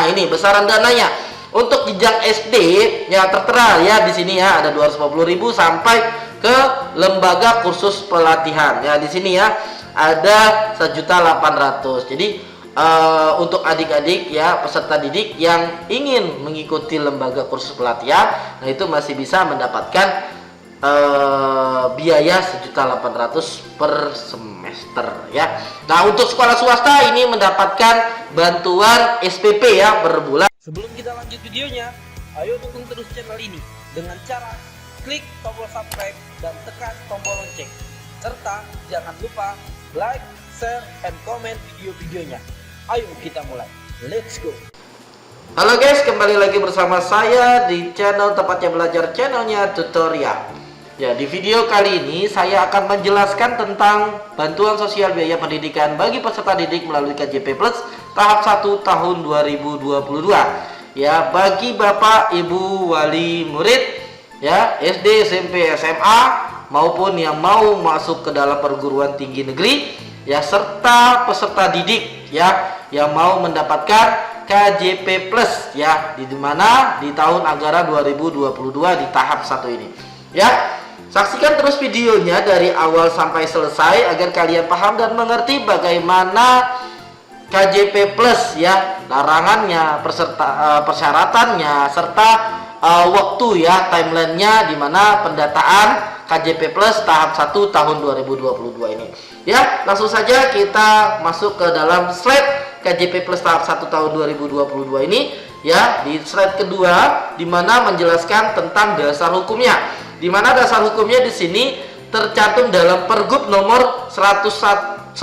Nah, ini besaran dananya. Untuk jenjang SD ya tertera ya di sini ya ada 250.000 sampai ke lembaga kursus pelatihan. Ya di sini ya ada 1.800.000. Jadi untuk adik-adik ya peserta didik yang ingin mengikuti lembaga kursus pelatihan, nah itu masih bisa mendapatkan biaya 1.800.000 per semester ya. Nah, untuk sekolah swasta ini mendapatkan bantuan SPP ya per bulan. Sebelum kita lanjut videonya, ayo dukung terus channel ini dengan cara klik tombol subscribe dan tekan tombol lonceng. Serta jangan lupa like, share, and comment video-videonya. Ayo kita mulai. Let's go. Halo guys, kembali lagi bersama saya di channel Tempatnya Belajar, channelnya tutorial. Ya, di video kali ini saya akan menjelaskan tentang bantuan sosial biaya pendidikan bagi peserta didik melalui KJP Plus tahap 1 tahun 2022. Ya, bagi Bapak Ibu wali murid ya SD, SMP, SMA maupun yang mau masuk ke dalam perguruan tinggi negeri ya, serta peserta didik ya yang mau mendapatkan KJP Plus ya, di mana di tahun anggaran 2022 di tahap 1 ini. Ya, saksikan terus videonya dari awal sampai selesai agar kalian paham dan mengerti bagaimana KJP Plus ya, larangannya, persyaratannya, serta waktu ya, timelinenya, di mana pendataan KJP Plus tahap 1 tahun 2022 ini. Ya, langsung saja kita masuk ke dalam slide KJP Plus tahap 1 tahun 2022 ini ya. Di slide kedua di mana menjelaskan tentang dasar hukumnya. Di mana dasar hukumnya di sini tercantum dalam Pergub nomor 110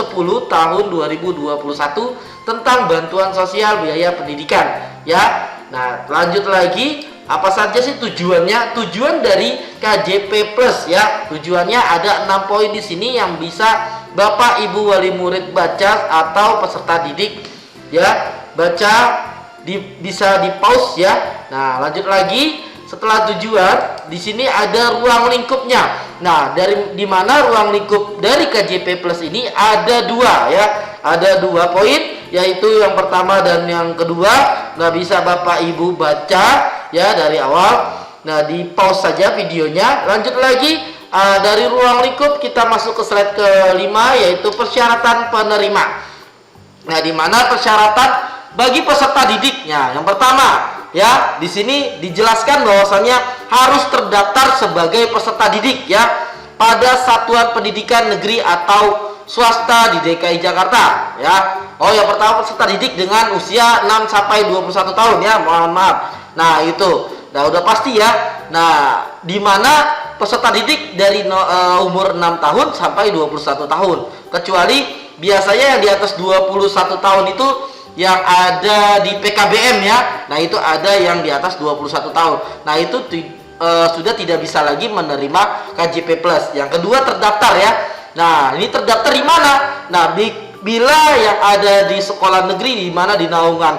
tahun 2021 tentang bantuan sosial biaya pendidikan ya. Nah, lanjut lagi, apa saja sih tujuannya? Tujuan dari KJP Plus ya, tujuannya ada 6 poin di sini yang bisa Bapak Ibu wali murid baca atau peserta didik ya baca, bisa di pause ya. Nah, lanjut lagi. Setelah tujuan, di sini ada ruang lingkupnya. Nah, di mana ruang lingkup dari KJP Plus ini ada dua ya, ada 2 poin, yaitu yang pertama dan yang kedua. Nah, bisa Bapak Ibu baca ya dari awal. Nah, di pause saja videonya. Lanjut lagi, dari ruang lingkup kita masuk ke slide kelima, yaitu persyaratan penerima. Nah, di mana persyaratan bagi peserta didiknya, yang pertama ya, di sini dijelaskan bahwasanya harus terdaftar sebagai peserta didik ya pada satuan pendidikan negeri atau swasta di DKI Jakarta ya. Oh, yang pertama peserta didik dengan usia 6 sampai 21 tahun ya, mohon maaf. Nah, itu nah udah pasti ya. Nah, di mana peserta didik dari umur 6 tahun sampai 21 tahun. Kecuali biasanya yang di atas 21 tahun itu yang ada di PKBM ya. Nah, itu ada yang di atas 21 tahun. Nah, itu sudah tidak bisa lagi menerima KJP Plus. Yang kedua, terdaftar ya. Nah, ini terdaftar di mana? Nah, bila yang ada di sekolah negeri di mana di naungan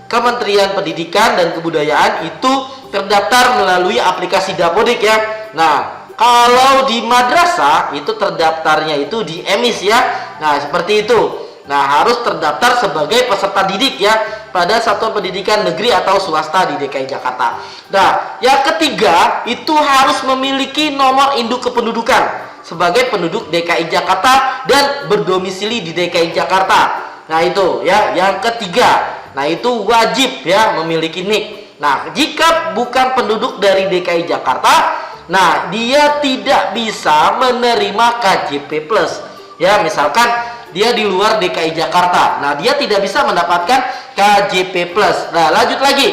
Kementerian Pendidikan dan Kebudayaan itu terdaftar melalui aplikasi Dapodik ya. Nah, kalau di madrasah itu terdaftarnya itu di EMIS ya. Nah, seperti itu. Nah, harus terdaftar sebagai peserta didik ya pada satuan pendidikan negeri atau swasta di DKI Jakarta. Nah, yang ketiga itu harus memiliki nomor induk kependudukan sebagai penduduk DKI Jakarta dan berdomisili di DKI Jakarta. Nah, itu ya yang ketiga. Nah, itu wajib ya memiliki NIK. Nah, jika bukan penduduk dari DKI Jakarta, nah dia tidak bisa menerima KJP Plus. Ya, misalkan dia di luar DKI Jakarta, nah dia tidak bisa mendapatkan KJP Plus. Nah, lanjut lagi.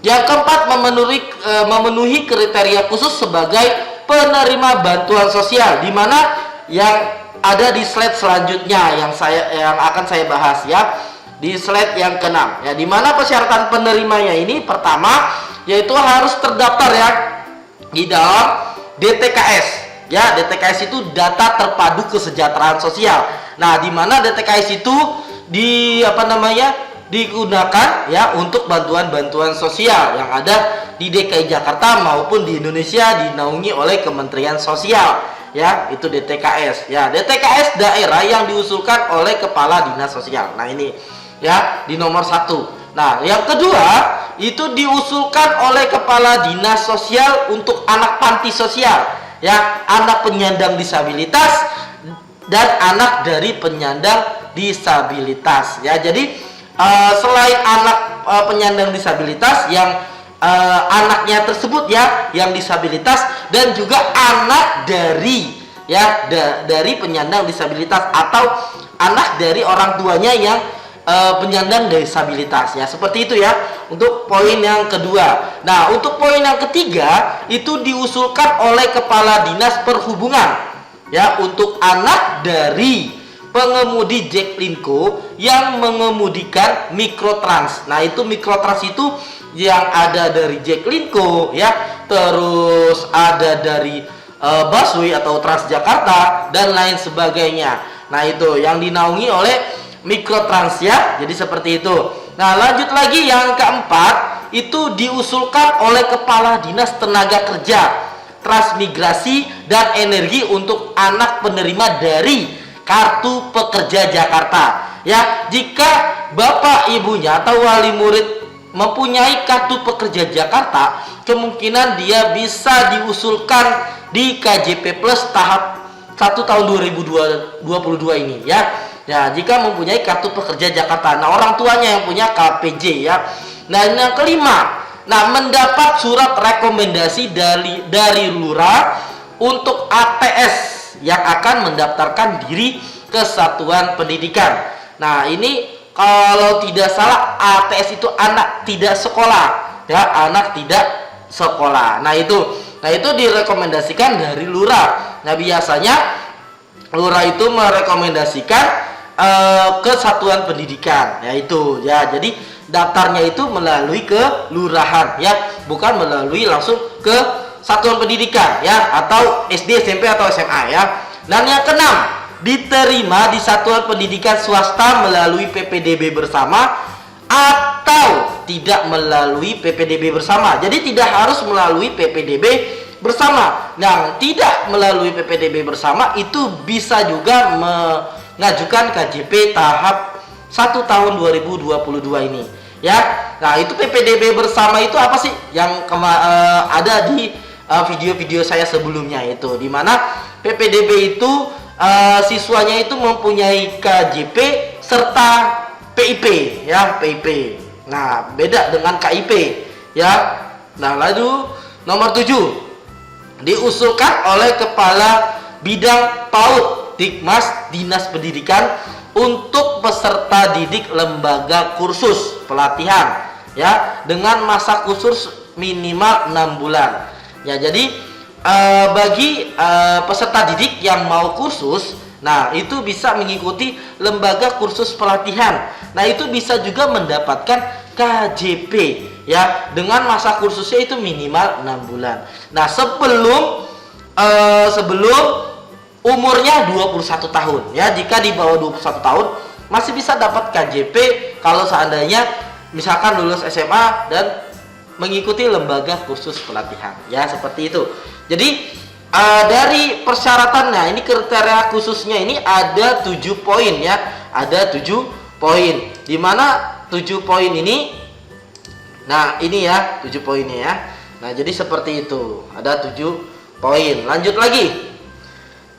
Yang keempat, memenuhi kriteria khusus sebagai penerima bantuan sosial, di mana yang ada di slide selanjutnya yang akan saya bahas ya, di slide yang ke-6 ya, di mana persyaratan penerimanya ini pertama yaitu harus terdaftar ya di dalam DTKS. Ya, DTKS itu data terpadu kesejahteraan sosial. Nah, di mana DTKS itu digunakan ya untuk bantuan-bantuan sosial yang ada di DKI Jakarta maupun di Indonesia dinaungi oleh Kementerian Sosial. Ya, itu DTKS. Ya, DTKS daerah yang diusulkan oleh Kepala Dinas Sosial. Nah, ini ya di nomor 1. Nah, yang kedua itu diusulkan oleh Kepala Dinas Sosial untuk anak panti sosial, ya, anak penyandang disabilitas dan anak dari penyandang disabilitas, ya. Jadi selain anak penyandang disabilitas yang anaknya tersebut, ya, yang disabilitas, dan juga anak dari, ya, dari penyandang disabilitas atau anak dari orang tuanya yang penyandang disabilitas, ya, seperti itu, ya, untuk poin yang kedua. Nah, untuk poin yang ketiga itu diusulkan oleh Kepala Dinas Perhubungan, ya, untuk anak dari pengemudi Jaklingko yang mengemudikan mikrotrans. Nah, itu mikrotrans itu yang ada dari Jaklingko, ya, terus ada dari busway atau Transjakarta dan lain sebagainya. Nah, itu yang dinaungi oleh mikrotrans, ya. Jadi seperti itu. Nah, lanjut lagi yang keempat itu diusulkan oleh Kepala Dinas Tenaga Kerja, Transmigrasi dan Energi untuk anak penerima dari Kartu Pekerja Jakarta, ya. Jika bapak ibunya atau wali murid mempunyai Kartu Pekerja Jakarta, kemungkinan dia bisa diusulkan di KJP Plus tahap 1 tahun 2022 ini, ya. Ya, jika mempunyai Kartu Pekerja Jakarta. Nah, orang tuanya yang punya KPJ, ya. Nah, yang kelima, nah, mendapat surat rekomendasi dari lurah untuk ATS yang akan mendaftarkan diri ke satuan pendidikan. Nah, ini kalau tidak salah ATS itu anak tidak sekolah, ya, anak tidak sekolah. Nah, itu direkomendasikan dari lurah. Nah, biasanya lurah itu merekomendasikan ke satuan pendidikan, yaitu, ya. Jadi daftarnya itu melalui kelurahan, ya, bukan melalui langsung ke satuan pendidikan, ya, atau SD, SMP atau SMA, ya. Dan yang keenam, diterima di satuan pendidikan swasta melalui PPDB bersama atau tidak melalui PPDB bersama. Jadi tidak harus melalui PPDB bersama. Yang tidak melalui PPDB bersama itu bisa juga mengajukan KJP tahap 1 tahun 2022 ini, ya. Nah, itu PPDB bersama itu apa sih? Yang ada di video-video saya sebelumnya, itu dimana PPDB itu siswanya itu mempunyai KJP serta PIP, ya, PIP. Nah, beda dengan KIP, ya. Nah, lalu nomor 7 diusulkan oleh Kepala Bidang PAUD Dikmas Dinas Pendidikan untuk peserta didik lembaga kursus pelatihan, ya, dengan masa kursus minimal 6 bulan. Ya, jadi bagi peserta didik yang mau kursus, nah, itu bisa mengikuti lembaga kursus pelatihan. Nah, itu bisa juga mendapatkan KJP, ya, dengan masa kursusnya itu minimal 6 bulan. Nah, sebelum umurnya 21 tahun, ya. Jika di bawah 21 tahun masih bisa dapat KJP kalau seandainya misalkan lulus SMA dan mengikuti lembaga kursus pelatihan, ya, seperti itu. Jadi dari persyaratannya ini, kriteria khususnya ini ada 7 poin, ya, ada 7 poin, dimana 7 poin ini, nah, ini, ya, 7 poinnya, ya. Nah, jadi seperti itu, ada 7 poin. Lanjut lagi,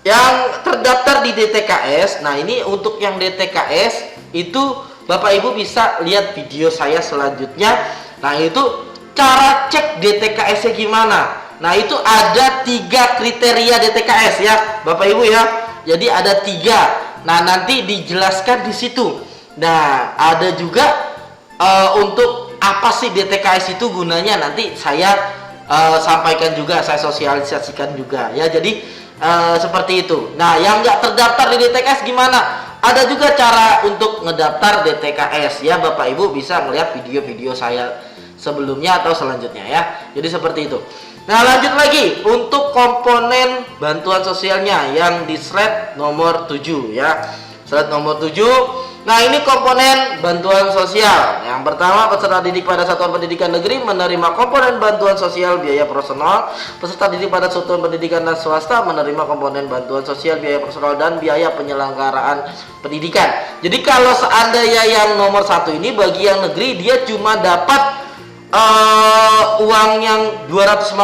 yang terdaftar di DTKS. Nah, ini untuk yang DTKS itu Bapak Ibu bisa lihat video saya selanjutnya. Nah, itu cara cek DTKS-nya gimana? Nah, itu ada 3 kriteria DTKS, ya, Bapak Ibu, ya. Jadi ada 3. Nah, nanti dijelaskan di situ. Nah, ada juga untuk apa sih DTKS itu gunanya, nanti saya sampaikan juga, saya sosialisasikan juga, ya. Jadi seperti itu. Nah, yang nggak terdaftar di DTKS gimana? Ada juga cara untuk ngedaftar DTKS, ya. Bapak Ibu bisa melihat video-video saya sebelumnya atau selanjutnya, ya. Jadi seperti itu. Nah, lanjut lagi untuk komponen bantuan sosialnya yang di slide nomor 7, ya. Slide nomor 7 Nah, ini komponen bantuan sosial. Yang pertama, peserta didik pada satuan pendidikan negeri menerima komponen bantuan sosial biaya personal. Peserta didik pada satuan pendidikan dan swasta menerima komponen bantuan sosial biaya personal dan biaya penyelenggaraan pendidikan. Jadi kalau seandainya yang nomor 1 ini bagi yang negeri dia cuma dapat uang yang 250.000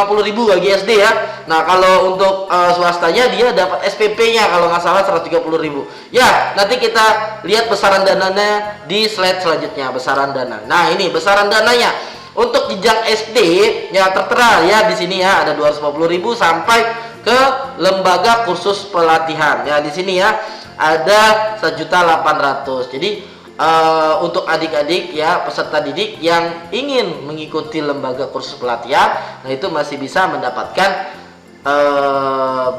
bagi SD ya. Nah, kalau untuk swastanya dia dapat SPP-nya kalau nggak salah 130.000. Ya, nanti kita lihat besaran dananya di slide selanjutnya, besaran dana. Nah, ini besaran dananya. Untuk jenjang SD ya tertera ya di sini ya ada 250.000 sampai ke lembaga kursus pelatihan. Ya, di sini ya ada 1.800.000. Jadi untuk adik-adik ya peserta didik yang ingin mengikuti lembaga kursus pelatihan, nah itu masih bisa mendapatkan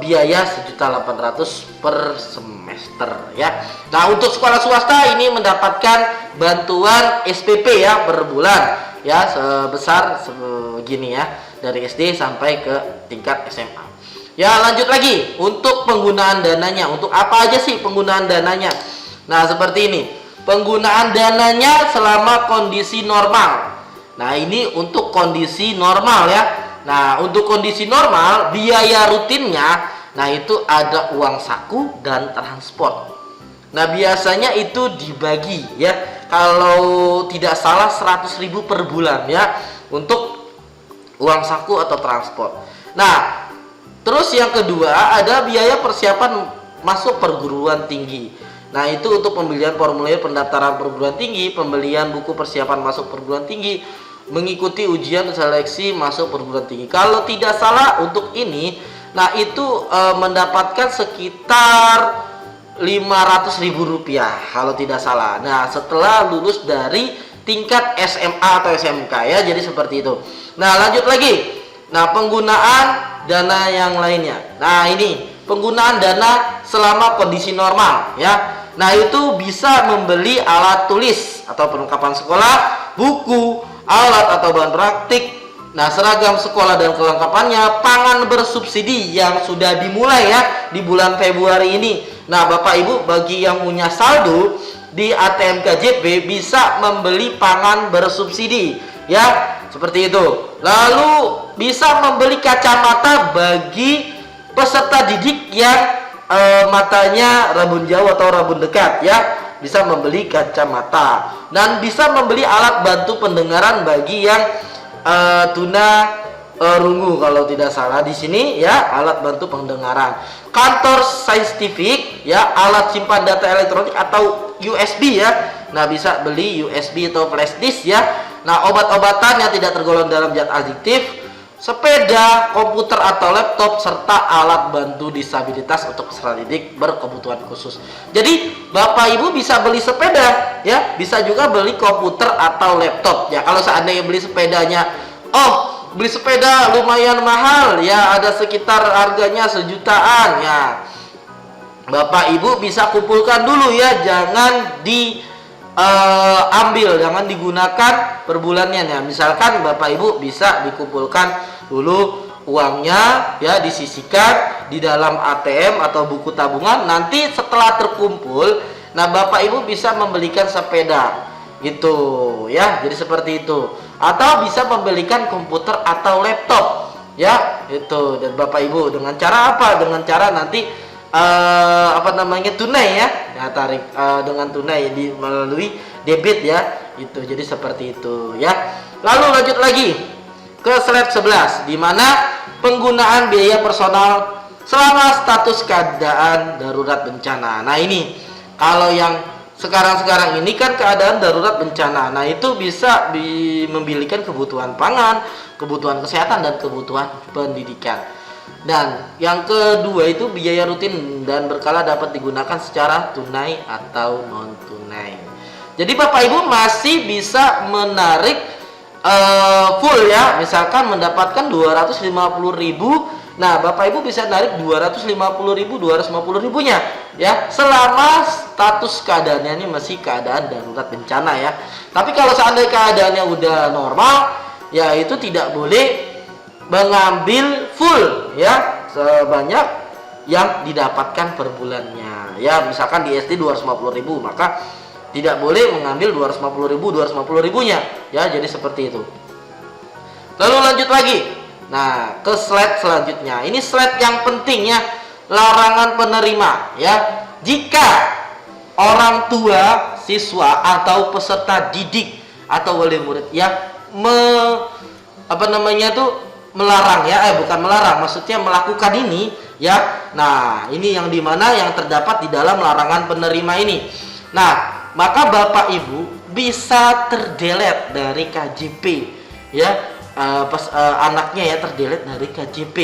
biaya 1.800.000 per semester ya. Nah, untuk sekolah swasta ini mendapatkan bantuan SPP ya per bulan ya sebesar segini ya dari SD sampai ke tingkat SMA. Ya, lanjut lagi untuk penggunaan dananya. Untuk apa aja sih penggunaan dananya? Nah, seperti ini. Penggunaan dananya selama kondisi normal. Nah, ini untuk kondisi normal ya. Nah, untuk kondisi normal biaya rutinnya, nah itu ada uang saku dan transport. Nah, biasanya itu dibagi ya. Kalau tidak salah 100.000 per bulan ya untuk uang saku atau transport. Nah, terus yang kedua ada biaya persiapan masuk perguruan tinggi. Nah, itu untuk pembelian formulir pendaftaran perguruan tinggi, pembelian buku persiapan masuk perguruan tinggi, mengikuti ujian seleksi masuk perguruan tinggi. Kalau tidak salah untuk ini, nah itu mendapatkan sekitar 500.000 rupiah kalau tidak salah. Nah, setelah lulus dari tingkat SMA atau SMK ya, jadi seperti itu. Nah, lanjut lagi. Nah, penggunaan dana yang lainnya. Nah, ini penggunaan dana selama kondisi normal ya. Nah, itu bisa membeli alat tulis atau perlengkapan sekolah, buku, alat atau bahan praktik, nah seragam sekolah dan kelengkapannya, pangan bersubsidi yang sudah dimulai ya di bulan Februari ini. Nah, Bapak Ibu bagi yang punya saldo di ATM KJP bisa membeli pangan bersubsidi ya, seperti itu. Lalu bisa membeli kacamata bagi peserta didik yang matanya rabun jauh atau rabun dekat ya, bisa membeli kacamata dan bisa membeli alat bantu pendengaran bagi yang tuna rungu kalau tidak salah di sini ya, alat bantu pendengaran. Kantor saintifik ya, alat simpan data elektronik atau USB ya. Nah, bisa beli USB atau flash disk ya. Nah, obat-obatan yang tidak tergolong dalam zat adiktif, sepeda, komputer atau laptop, serta alat bantu disabilitas untuk peserta didik berkebutuhan khusus. Jadi Bapak Ibu bisa beli sepeda ya, bisa juga beli komputer atau laptop ya. Kalau seandainya beli sepedanya, oh beli sepeda lumayan mahal ya, ada sekitar harganya 1 jutaan ya, Bapak Ibu bisa kumpulkan dulu ya, jangan ambil, jangan digunakan per bulannya ya. Misalkan Bapak Ibu bisa dikumpulkan dulu uangnya ya, disisihkan di dalam ATM atau buku tabungan. Nanti setelah terkumpul, nah Bapak Ibu bisa membelikan sepeda gitu ya, jadi seperti itu. Atau bisa membelikan komputer atau laptop ya, itu. Dan Bapak Ibu dengan cara apa? Dengan cara nanti tunai ya, tarik dengan tunai melalui debit ya, itu. Jadi seperti itu ya. Lalu lanjut lagi ke slide 11 di mana penggunaan biaya personal selama status keadaan darurat bencana. Nah, ini kalau yang sekarang ini kan keadaan darurat bencana. Nah, itu bisa membilikan kebutuhan pangan, kebutuhan kesehatan dan kebutuhan pendidikan. Dan yang kedua itu biaya rutin dan berkala dapat digunakan secara tunai atau non tunai. Jadi Bapak Ibu masih bisa menarik full ya, misalkan mendapatkan 250.000. Nah, Bapak Ibu bisa narik 250.000 nya ya, selama status keadaannya ini masih keadaan darurat bencana ya. Tapi kalau seandainya keadaannya udah normal ya, itu tidak boleh mengambil full ya, sebanyak yang didapatkan per bulannya ya. Misalkan di SD 250.000, maka tidak boleh mengambil 250 ribunya ya. Jadi seperti itu. Lalu lanjut lagi. Nah, ke slide selanjutnya. Ini slide yang penting ya, larangan penerima ya. Jika orang tua siswa atau peserta didik atau wali murid ya melarang ya, bukan melarang, maksudnya melakukan ini ya. Nah, ini yang dimana yang terdapat di dalam larangan penerima ini. Nah, maka Bapak Ibu bisa terdelete dari KJP ya, anaknya ya terdelete dari KJP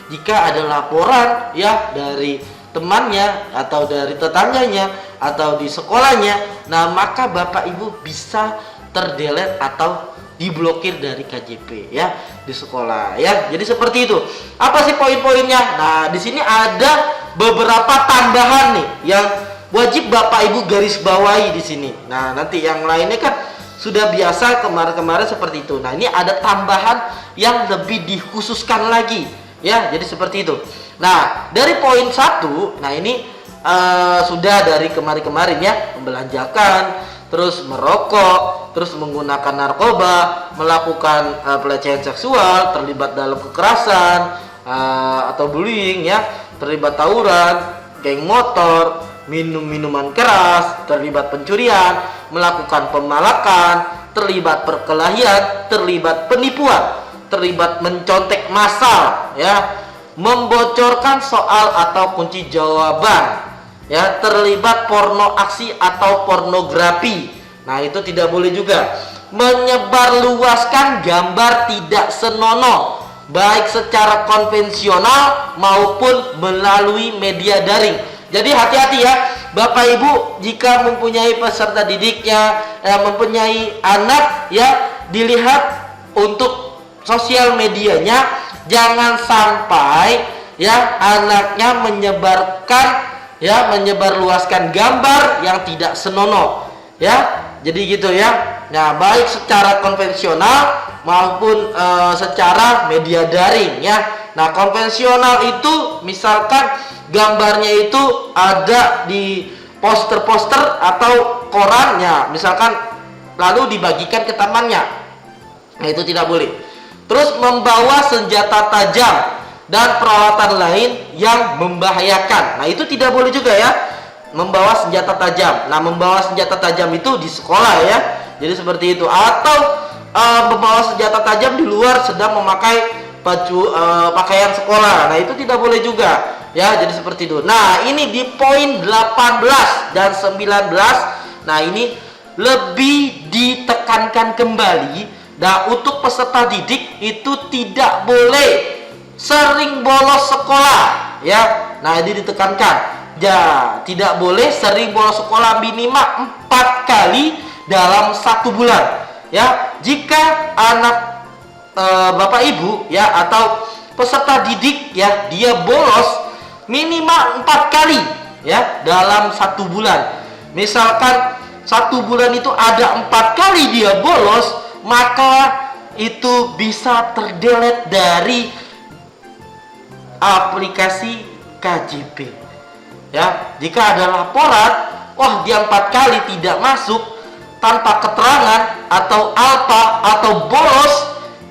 jika ada laporan ya dari temannya atau dari tetangganya atau di sekolahnya. Nah, maka Bapak Ibu bisa terdelete atau diblokir dari KJP ya di sekolah ya. Jadi seperti itu. Apa sih poin-poinnya? Nah, di sini ada beberapa tambahan nih yang wajib Bapak Ibu garis bawahi di sini. Nah, nanti yang lainnya kan sudah biasa kemarin-kemarin seperti itu. Nah, ini ada tambahan yang lebih dikhususkan lagi ya. Jadi seperti itu. Nah, dari poin 1, nah ini sudah dari kemarin-kemarin ya, membelanjakan, terus merokok, terus menggunakan narkoba, melakukan pelecehan seksual, terlibat dalam kekerasan atau bullying ya, terlibat tawuran, geng motor, minum minuman keras, terlibat pencurian, melakukan pemalakan, terlibat perkelahian, terlibat penipuan, terlibat mencontek massal ya, membocorkan soal atau kunci jawaban ya, terlibat porno aksi atau pornografi. Nah, itu tidak boleh juga. Menyebarluaskan gambar tidak senonoh baik secara konvensional maupun melalui media daring. Jadi hati-hati ya Bapak Ibu, jika mempunyai peserta didiknya, mempunyai anak ya, dilihat untuk sosial medianya, jangan sampai ya anaknya menyebarluaskan gambar yang tidak senonoh ya. Jadi gitu ya. Nah, baik secara konvensional maupun secara media daring ya. Nah, konvensional itu misalkan gambarnya itu ada di poster-poster atau koran ya, misalkan lalu dibagikan ke temannya. Nah, itu tidak boleh. Terus membawa senjata tajam dan peralatan lain yang membahayakan. Nah, itu tidak boleh juga ya, membawa senjata tajam. Nah, membawa senjata tajam itu di sekolah ya. Jadi seperti itu. Atau membawa senjata tajam di luar sedang memakai pakaian sekolah. Nah, itu tidak boleh juga ya. Jadi seperti itu. Nah, ini di poin 18 dan 19. Nah, ini lebih ditekankan kembali. Nah, untuk peserta didik itu tidak boleh sering bolos sekolah ya. Nah, ini ditekankan ya, tidak boleh sering bolos sekolah minimal 4 kali dalam 1 bulan ya. Jika anak Bapak Ibu ya atau peserta didik ya, dia bolos minimal 4 kali ya dalam 1 bulan. Misalkan 1 bulan itu ada 4 kali dia bolos, maka itu bisa terdelete dari aplikasi KJP ya. Jika ada laporan, wah dia 4 kali tidak masuk tanpa keterangan atau apa atau bolos,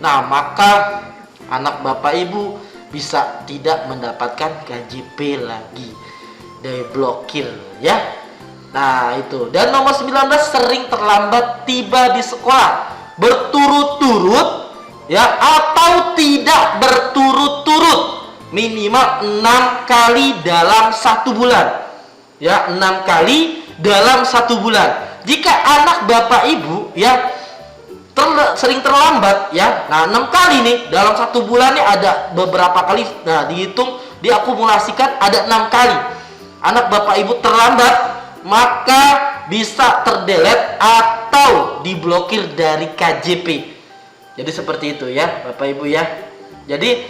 nah maka anak Bapak Ibu bisa tidak mendapatkan KJP lagi, diblokir ya. Nah, itu. Dan nomor 19, sering terlambat tiba di sekolah berturut-turut ya atau tidak berturut-turut minimal 6 kali dalam 1 bulan ya, 6 kali dalam 1 bulan. Jika anak Bapak Ibu ya sering terlambat ya, nah 6 kali nih dalam 1 bulan nih ada beberapa kali. Nah, dihitung, diakumulasikan ada 6 kali anak Bapak Ibu terlambat, maka bisa terdelete atau diblokir dari KJP. Jadi seperti itu ya Bapak Ibu ya. Jadi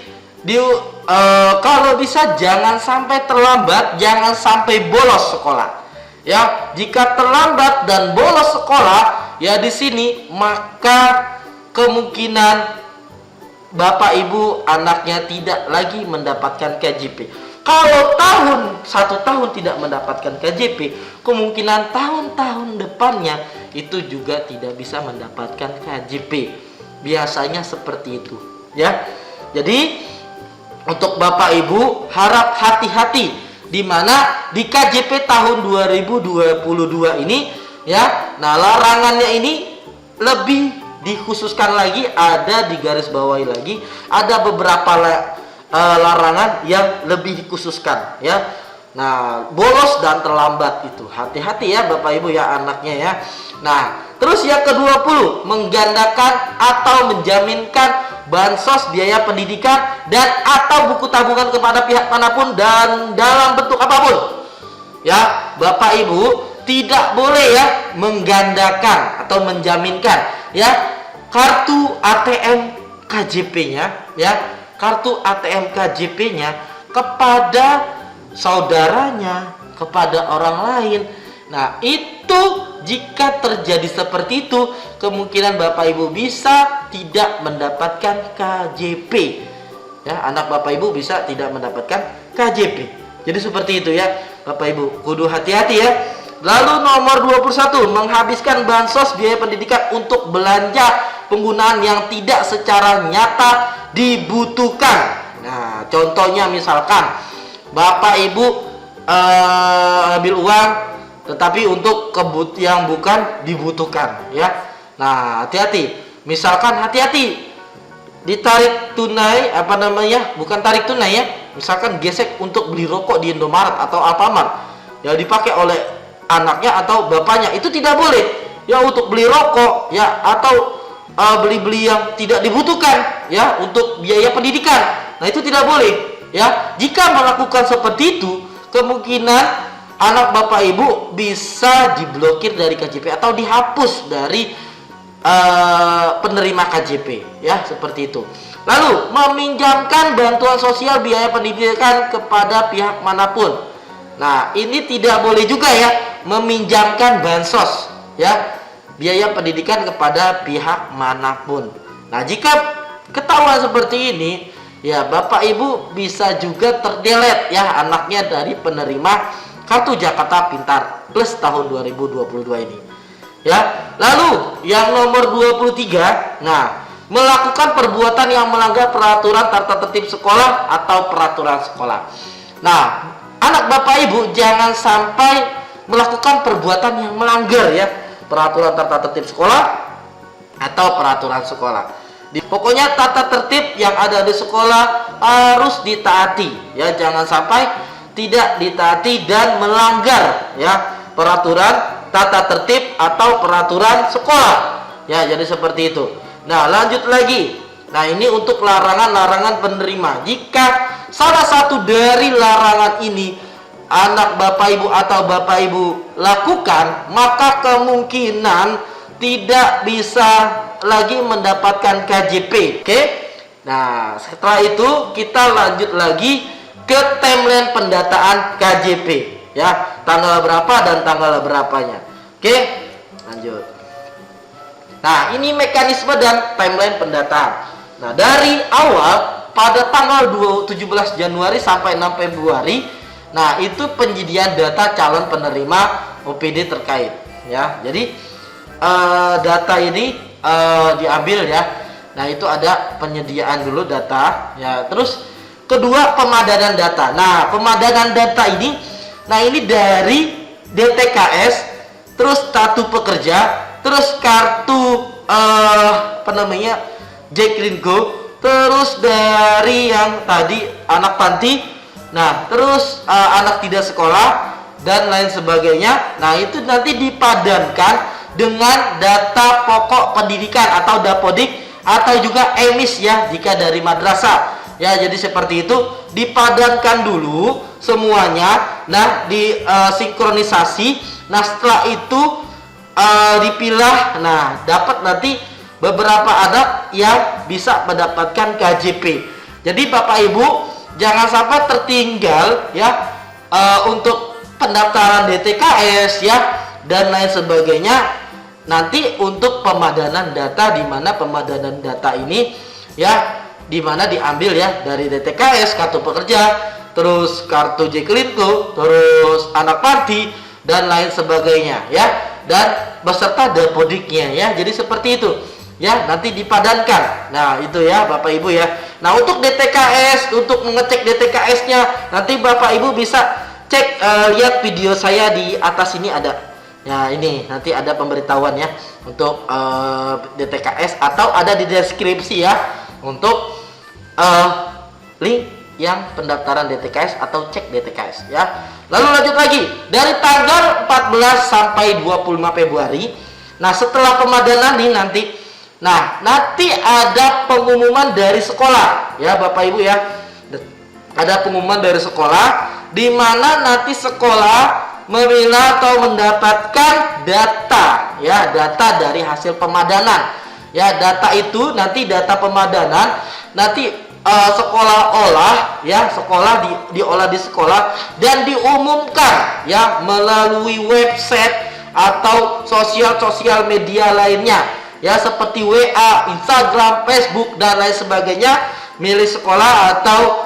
kalau bisa jangan sampai terlambat, jangan sampai bolos sekolah ya. Jika terlambat dan bolos sekolah ya di sini, maka kemungkinan Bapak Ibu anaknya tidak lagi mendapatkan KJP. Kalau satu tahun tidak mendapatkan KJP, kemungkinan tahun-tahun depannya itu juga tidak bisa mendapatkan KJP. Biasanya seperti itu, ya. Jadi untuk Bapak Ibu harap hati-hati di mana di KJP tahun 2022 ini, ya. Nah, larangannya ini lebih dikhususkan lagi, ada di garis bawahi lagi, ada beberapa larangan yang lebih dikhususkan, ya. Nah, bolos dan terlambat itu hati-hati ya Bapak Ibu ya, anaknya ya. Nah, terus yang ke-20, menggandakan atau menjaminkan bansos biaya pendidikan dan atau buku tabungan kepada pihak manapun dan dalam bentuk apapun. Ya, Bapak Ibu tidak boleh ya menggandakan atau menjaminkan ya kartu ATM KJP-nya, ya, kartu ATM KJP-nya kepada saudaranya, kepada orang lain. Nah, itu jika terjadi seperti itu, kemungkinan Bapak Ibu bisa tidak mendapatkan KJP. Ya, anak Bapak Ibu bisa tidak mendapatkan KJP. Jadi seperti itu ya, Bapak Ibu, kudu hati-hati ya. Lalu nomor 21, menghabiskan bansos biaya pendidikan untuk belanja penggunaan yang tidak secara nyata dibutuhkan. Nah, contohnya misalkan Bapak Ibu ambil uang tetapi untuk yang bukan dibutuhkan, ya. Nah, hati-hati. Misalkan hati-hati ditarik tunai, bukan tarik tunai ya. Misalkan gesek untuk beli rokok di Indomaret atau Alfamart, ya, dipakai oleh anaknya atau bapaknya, itu tidak boleh. Ya, untuk beli rokok ya atau beli-beli yang tidak dibutuhkan ya untuk biaya pendidikan. Nah, itu tidak boleh. Ya, jika melakukan seperti itu, kemungkinan anak Bapak Ibu bisa diblokir dari KJP atau dihapus dari penerima KJP, ya, seperti itu. Lalu, meminjamkan bantuan sosial biaya pendidikan kepada pihak manapun. Nah, ini tidak boleh juga ya, meminjamkan bansos, ya, biaya pendidikan kepada pihak manapun. Nah, jika ketahuan seperti ini, ya, Bapak Ibu bisa juga terdelete ya anaknya dari penerima Kartu Jakarta Pintar Plus tahun 2022 ini. Ya. Lalu yang nomor 23, nah, melakukan perbuatan yang melanggar peraturan tata tertib sekolah atau peraturan sekolah. Nah, anak Bapak Ibu jangan sampai melakukan perbuatan yang melanggar ya peraturan tata tertib sekolah atau peraturan sekolah. Pokoknya tata tertib yang ada di sekolah harus ditaati ya, jangan sampai tidak ditaati dan melanggar ya peraturan tata tertib atau peraturan sekolah ya, jadi seperti itu. Nah, lanjut lagi. Nah, ini untuk larangan-larangan penerima. Jika salah satu dari larangan ini anak Bapak Ibu atau Bapak Ibu lakukan, maka kemungkinan tidak bisa lagi mendapatkan KJP. Oke. Nah, setelah itu kita lanjut lagi ke timeline pendataan KJP ya, tanggal berapa dan tanggal berapanya. Oke, lanjut. Nah, ini mekanisme dan timeline pendataan. Nah, dari awal pada tanggal 17 Januari sampai 6 Februari, nah, itu penyediaan data calon penerima OPD terkait ya. Jadi data ini diambil ya. Nah, itu ada penyediaan dulu data ya. Terus kedua, pemadanan data. Nah, pemadanan data ini, nah, ini dari DTKS, terus kartu pekerja, terus kartu Jaklinggo, terus dari yang tadi anak panti, nah, terus anak tidak sekolah dan lain sebagainya. Nah, itu nanti dipadankan dengan data pokok pendidikan atau dapodik atau juga emis ya jika dari madrasah ya. Jadi seperti itu, dipadankan dulu semuanya, nah, disinkronisasi. Nah, setelah itu dipilah, nah, dapat nanti beberapa anak yang bisa mendapatkan KJP. Jadi Bapak Ibu jangan sampai tertinggal ya untuk pendaftaran DTKS ya dan lain sebagainya. Nanti untuk pemadanan data, di mana pemadanan data ini ya, di mana diambil ya dari DTKS, kartu pekerja, terus kartu Jaklingko, terus anak panti dan lain sebagainya ya, dan beserta dapodiknya ya. Jadi seperti itu ya, nanti dipadankan. Nah itu ya Bapak Ibu ya. Nah untuk DTKS, untuk mengecek DTKS-nya nanti Bapak Ibu bisa cek, lihat video saya di atas ini ada ya, ini nanti ada pemberitahuan ya untuk DTKS, atau ada di deskripsi ya untuk link yang pendaftaran DTKS atau cek DTKS ya. Lalu lanjut lagi dari tanggal 14 sampai 25 Februari. Nah setelah pemadanan nih nanti ada pengumuman dari sekolah ya Bapak Ibu ya. Ada pengumuman dari sekolah di mana nanti sekolah meminta atau mendapatkan data ya, data dari hasil pemadanan ya. Data itu nanti data pemadanan nanti sekolah olah ya, sekolah diolah di sekolah dan diumumkan ya melalui website atau sosial media lainnya ya, seperti WA, Instagram, Facebook dan lain sebagainya milik sekolah atau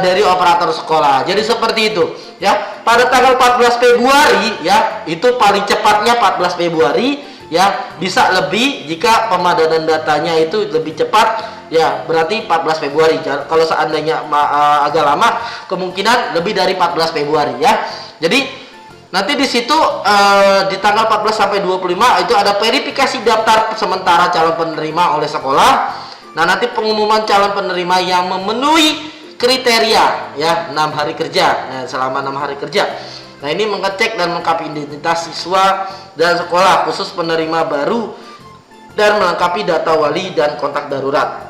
dari operator sekolah. Jadi seperti itu ya. Pada tanggal 14 Februari ya, itu paling cepatnya 14 Februari ya, bisa lebih jika pemadanan datanya itu lebih cepat ya, berarti 14 Februari. Kalau seandainya agak lama, kemungkinan lebih dari 14 Februari ya. Jadi nanti di situ di tanggal 14 sampai 25 itu ada verifikasi daftar sementara calon penerima oleh sekolah. Nah nanti pengumuman calon penerima yang memenuhi kriteria ya, 6 hari kerja. Nah selama 6 hari kerja. Nah ini mengecek dan melengkapi identitas siswa dan sekolah khusus penerima baru dan melengkapi data wali dan kontak darurat.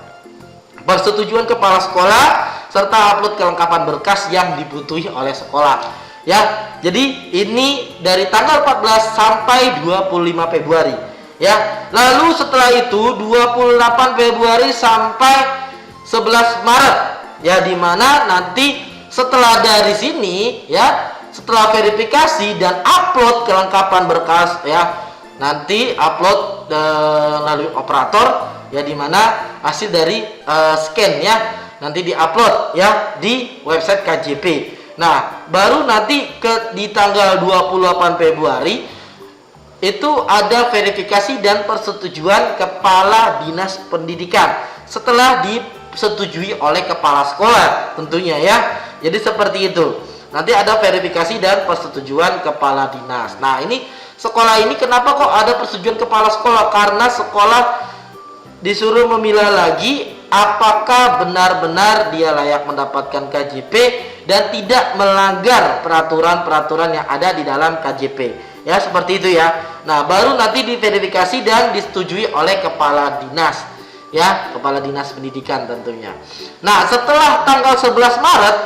Persetujuan kepala sekolah serta upload kelengkapan berkas yang dibutuhi oleh sekolah ya. Jadi ini dari tanggal 14 sampai 25 Februari ya. Lalu setelah itu 28 Februari sampai 11 Maret ya, dimana nanti setelah dari sini ya, setelah verifikasi dan upload kelengkapan berkas ya, nanti upload melalui operator ya, dimana hasil dari scan ya nanti diupload ya di website KJP. Nah baru nanti di tanggal 28 Februari itu ada verifikasi dan persetujuan kepala dinas pendidikan setelah disetujui oleh kepala sekolah tentunya ya. Jadi seperti itu. Nanti ada verifikasi dan persetujuan kepala dinas. Nah ini sekolah ini kenapa kok ada persetujuan kepala sekolah? Karena sekolah disuruh memilah lagi apakah benar-benar dia layak mendapatkan KJP dan tidak melanggar peraturan-peraturan yang ada di dalam KJP ya, seperti itu ya. Nah baru nanti diverifikasi dan disetujui oleh kepala dinas ya, kepala dinas pendidikan tentunya. Nah setelah tanggal 11 Maret,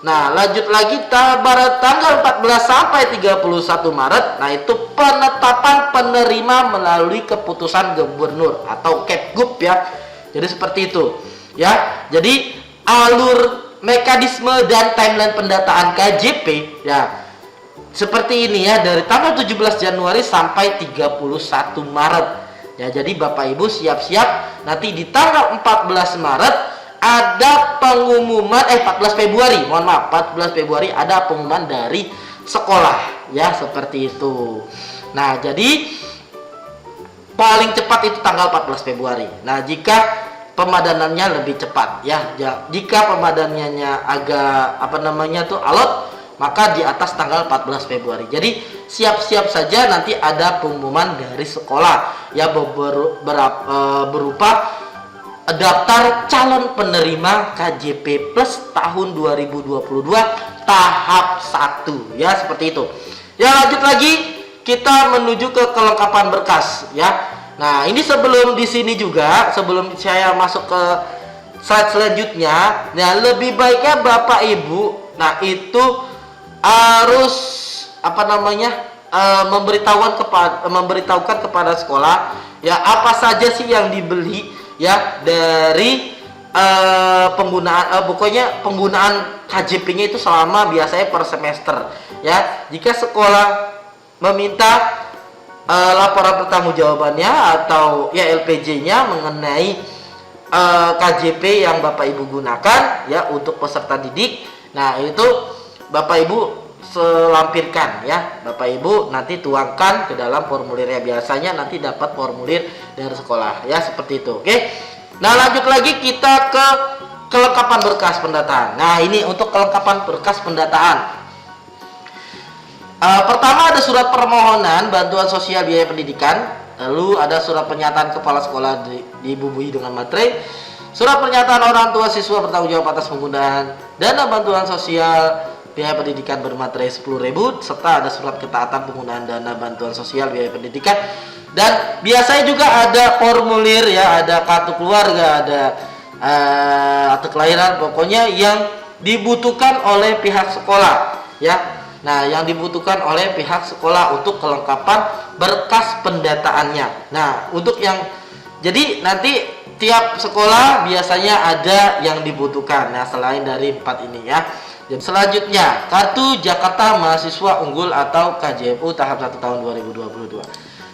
nah lanjut lagi tanggal 14 sampai 31 Maret. Nah itu penetapan penerima melalui keputusan gubernur atau Kepgub ya. Jadi seperti itu ya. Jadi alur mekanisme dan timeline pendataan KJP ya seperti ini ya, dari tanggal 17 Januari sampai 31 Maret ya. Jadi Bapak Ibu siap-siap nanti di tanggal 14 Maret ada pengumuman 14 Februari, mohon maaf, 14 Februari ada pengumuman dari sekolah ya, seperti itu. Nah jadi paling cepat itu tanggal 14 Februari. Nah jika pemadanannya lebih cepat ya, jika pemadanannya agak alot, maka di atas tanggal 14 Februari. Jadi siap-siap saja nanti ada pengumuman dari sekolah ya, berupa daftar calon penerima KJP Plus tahun 2022 tahap 1 ya, seperti itu ya. Lanjut lagi kita menuju ke kelengkapan berkas ya. Nah ini sebelum di sini juga, sebelum saya masuk ke slide selanjutnya, nah lebih baiknya Bapak Ibu nah itu harus memberitahukan kepada sekolah ya apa saja sih yang dibeli ya dari penggunaan KJP-nya itu selama biasanya per semester ya. Jika sekolah meminta laporan pertanggungjawabannya atau ya LPJ-nya mengenai KJP yang Bapak Ibu gunakan ya untuk peserta didik Nah, itu Bapak Ibu selampirkan ya. Bapak Ibu nanti tuangkan ke dalam formulirnya. Biasanya nanti dapat formulir dari sekolah ya, seperti itu. Oke. Nah, lanjut lagi kita ke kelengkapan berkas pendataan. Nah, ini untuk kelengkapan berkas pendataan. Pertama ada surat permohonan bantuan sosial biaya pendidikan, lalu ada surat pernyataan kepala sekolah dibubuhi dengan materai, surat pernyataan orang tua siswa bertanggung jawab atas penggunaan dana bantuan sosial biaya pendidikan bermaterai 10.000, serta ada surat ketaatan penggunaan dana bantuan sosial biaya pendidikan. Dan biasanya juga ada formulir ya, ada kartu keluarga, ada akte kelahiran, pokoknya yang dibutuhkan oleh pihak sekolah ya. Nah, yang dibutuhkan oleh pihak sekolah untuk kelengkapan berkas pendataannya. Nah, untuk yang jadi nanti tiap sekolah biasanya ada yang dibutuhkan. Nah, selain dari 4 ini ya. Dan selanjutnya, kartu Jakarta Mahasiswa Unggul atau KJMU tahap 1 tahun 2022.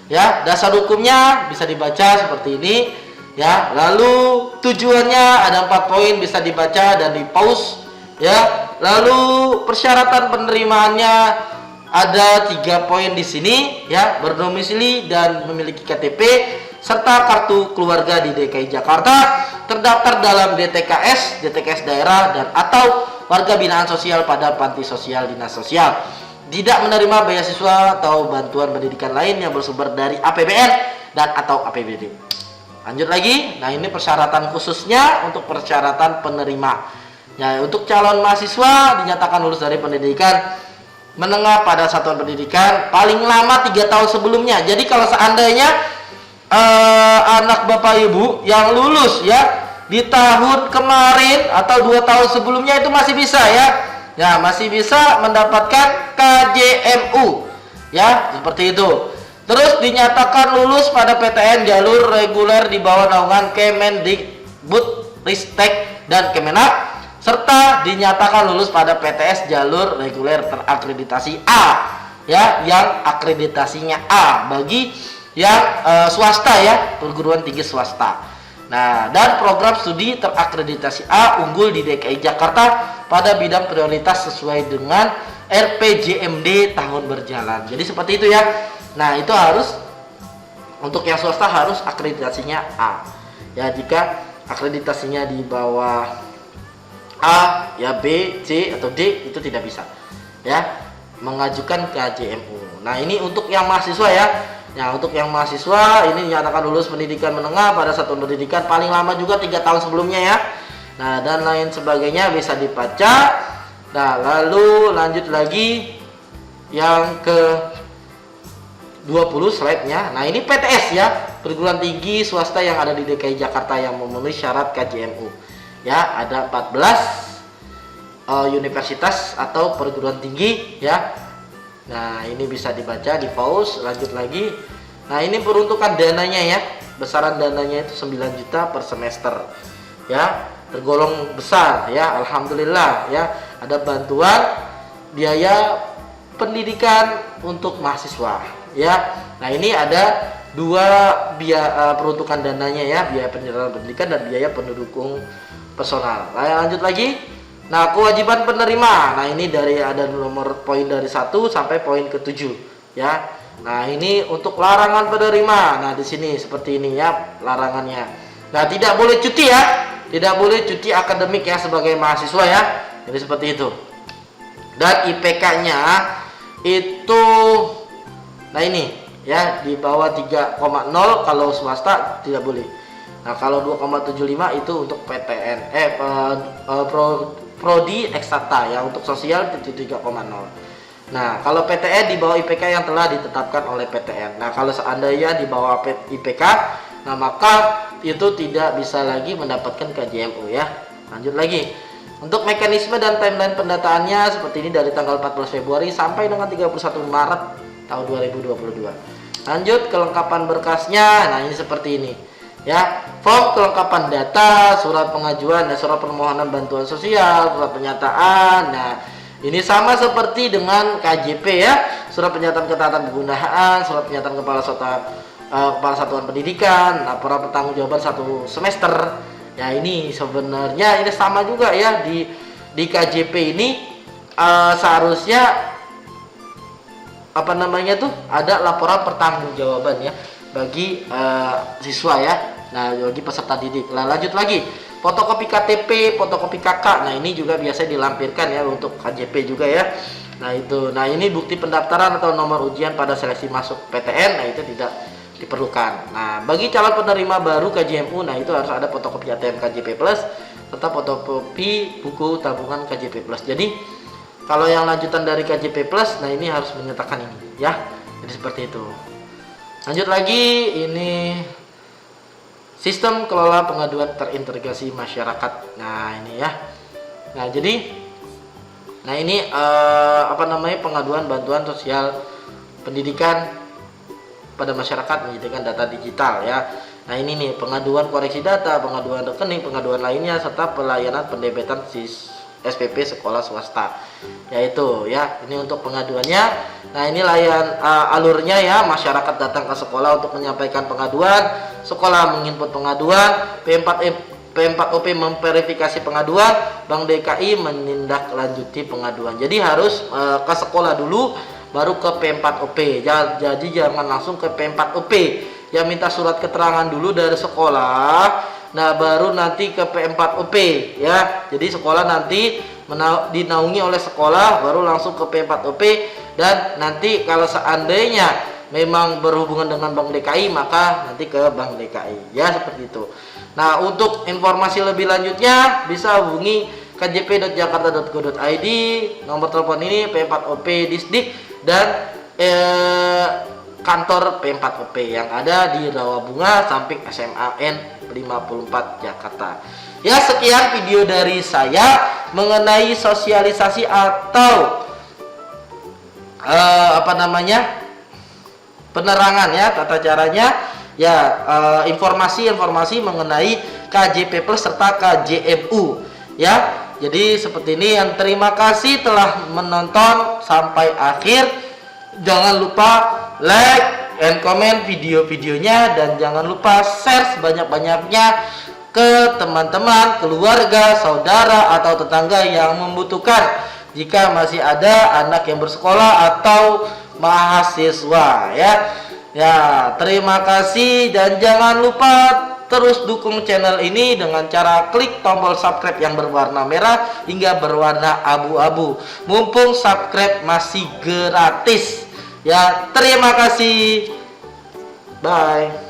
Ya, dasar hukumnya bisa dibaca seperti ini ya. Lalu tujuannya ada 4 poin, bisa dibaca dan di-pause ya. Lalu persyaratan penerimaannya ada 3 poin di sini ya, berdomisili dan memiliki KTP serta kartu keluarga di DKI Jakarta, terdaftar dalam DTKS daerah dan atau warga binaan sosial pada panti sosial dinas sosial, tidak menerima beasiswa atau bantuan pendidikan lain yang bersumber dari APBN dan atau APBD. Lanjut lagi, nah ini persyaratan khususnya untuk persyaratan penerima. Ya, untuk calon mahasiswa dinyatakan lulus dari pendidikan menengah pada satuan pendidikan paling lama 3 tahun sebelumnya. Jadi kalau seandainya anak Bapak Ibu yang lulus ya di tahun kemarin atau 2 tahun sebelumnya itu masih bisa ya. Ya, masih bisa mendapatkan KJMU. Ya, seperti itu. Terus dinyatakan lulus pada PTN jalur reguler di bawah naungan Kemendikbudristek dan Kemenak, serta dinyatakan lulus pada PTS jalur reguler terakreditasi A ya, yang akreditasinya A bagi yang swasta ya, perguruan tinggi swasta. Nah, dan program studi terakreditasi A unggul di DKI Jakarta pada bidang prioritas sesuai dengan RPJMD tahun berjalan. Jadi seperti itu ya. Nah, itu harus untuk yang swasta harus akreditasinya A. Ya, jika akreditasinya di bawah A, ya B, C atau D itu tidak bisa ya mengajukan ke KJMU. Nah, ini untuk yang mahasiswa ya. Ya, untuk yang mahasiswa ini dinyatakan lulus pendidikan menengah pada satuan pendidikan paling lama juga 3 tahun sebelumnya ya. Nah, dan lain sebagainya bisa dibaca. Nah, lalu lanjut lagi yang ke 20 slide-nya. Nah, ini PTS ya, perguruan tinggi swasta yang ada di DKI Jakarta yang memenuhi syarat KJMU. Ya, ada 14 universitas atau perguruan tinggi ya. Nah, ini bisa dibaca, di pause, lanjut lagi. Nah, ini peruntukan dananya ya. Besaran dananya itu 9 juta per semester. Ya, tergolong besar ya, alhamdulillah ya. Ada bantuan biaya pendidikan untuk mahasiswa ya. Nah, ini ada 2 biaya peruntukan dananya ya, biaya penyelenggaraan pendidikan dan biaya pendukung personal. Nah, lanjut lagi. Nah, kewajiban penerima. Nah, ini dari ada nomor poin dari 1 sampai poin ke-7 ya. Nah, ini untuk larangan penerima. Nah, di sini seperti ini ya larangannya. Nah, tidak boleh cuti ya. Tidak boleh cuti akademik ya sebagai mahasiswa ya. Jadi seperti itu. Dan IPK-nya itu nah ini ya di bawah 3,0 kalau swasta tidak boleh. Nah, kalau 2,75 itu untuk PTN prodi eksakta ya, untuk sosial itu 3,0. Nah, kalau PTN di bawah IPK yang telah ditetapkan oleh PTN. Nah, kalau seandainya di bawah IPK, nah maka itu tidak bisa lagi mendapatkan KJMU ya. Lanjut lagi. Untuk mekanisme dan timeline pendataannya seperti ini dari tanggal 14 Februari sampai dengan 31 Maret tahun 2022. Lanjut kelengkapan berkasnya. Nah, ini seperti ini. Ya, form kelengkapan data, surat pengajuan dan surat permohonan bantuan sosial, surat pernyataan. Nah, ini sama seperti dengan KJP ya, surat pernyataan ketaatan penggunaan, surat pernyataan kepala satuan pendidikan, laporan pertanggungjawaban 1 semester. Ya, ini sebenarnya ini sama juga ya, di KJP ini seharusnya apa namanya tuh ada laporan pertanggungjawaban ya bagi siswa ya. Nah, bagi peserta didik. Nah, lanjut lagi, fotokopi KTP, fotokopi KK. Nah, ini juga biasa dilampirkan ya untuk KJP juga ya. Nah, itu. Nah, ini bukti pendaftaran atau nomor ujian pada seleksi masuk PTN. Nah, itu tidak diperlukan. Nah, bagi calon penerima baru KJMU, nah itu harus ada fotokopi ATM KJP Plus serta fotokopi buku tabungan KJP Plus. Jadi kalau yang lanjutan dari KJP Plus, nah ini harus menyertakan ini ya. Jadi seperti itu. Lanjut lagi, ini sistem kelola pengaduan terintegrasi masyarakat. Nah ini ya. Nah jadi, nah ini apa namanya, pengaduan bantuan sosial pendidikan pada masyarakat menyediakan data digital ya. Nah ini nih, pengaduan koreksi data, pengaduan rekening, pengaduan lainnya serta pelayanan pendebetan SPP sekolah swasta, yaitu ya ini untuk pengaduannya. Nah ini alurnya ya, masyarakat datang ke sekolah untuk menyampaikan pengaduan, sekolah menginput pengaduan, P4OP memverifikasi pengaduan, Bank DKI menindaklanjuti pengaduan. Jadi harus ke sekolah dulu baru ke P4OP. Jadi jangan langsung ke P4OP ya, minta surat keterangan dulu dari sekolah. Nah baru nanti ke P4OP ya. Jadi sekolah nanti dinaungi oleh sekolah, baru langsung ke P4OP. Dan nanti kalau seandainya memang berhubungan dengan Bank DKI, maka nanti ke Bank DKI ya, seperti itu. Nah untuk informasi lebih lanjutnya bisa hubungi kjp.jakarta.go.id, nomor telepon ini P4OP Disdik dan kantor P4OP yang ada di Rawabunga samping SMAN 54 Jakarta. Ya, sekian video dari saya mengenai sosialisasi atau apa namanya, penerangan ya, tata caranya ya, informasi-informasi mengenai KJP Plus serta KJMU ya. Jadi seperti ini. Yang terima kasih telah menonton sampai akhir. Jangan lupa like and comment video-videonya, dan jangan lupa share sebanyak-banyaknya ke teman-teman, keluarga, saudara, atau tetangga yang membutuhkan jika masih ada anak yang bersekolah atau mahasiswa ya. Ya, terima kasih, dan jangan lupa terus dukung channel ini dengan cara klik tombol subscribe yang berwarna merah hingga berwarna abu-abu. Mumpung subscribe masih gratis. Ya, terima kasih. Bye.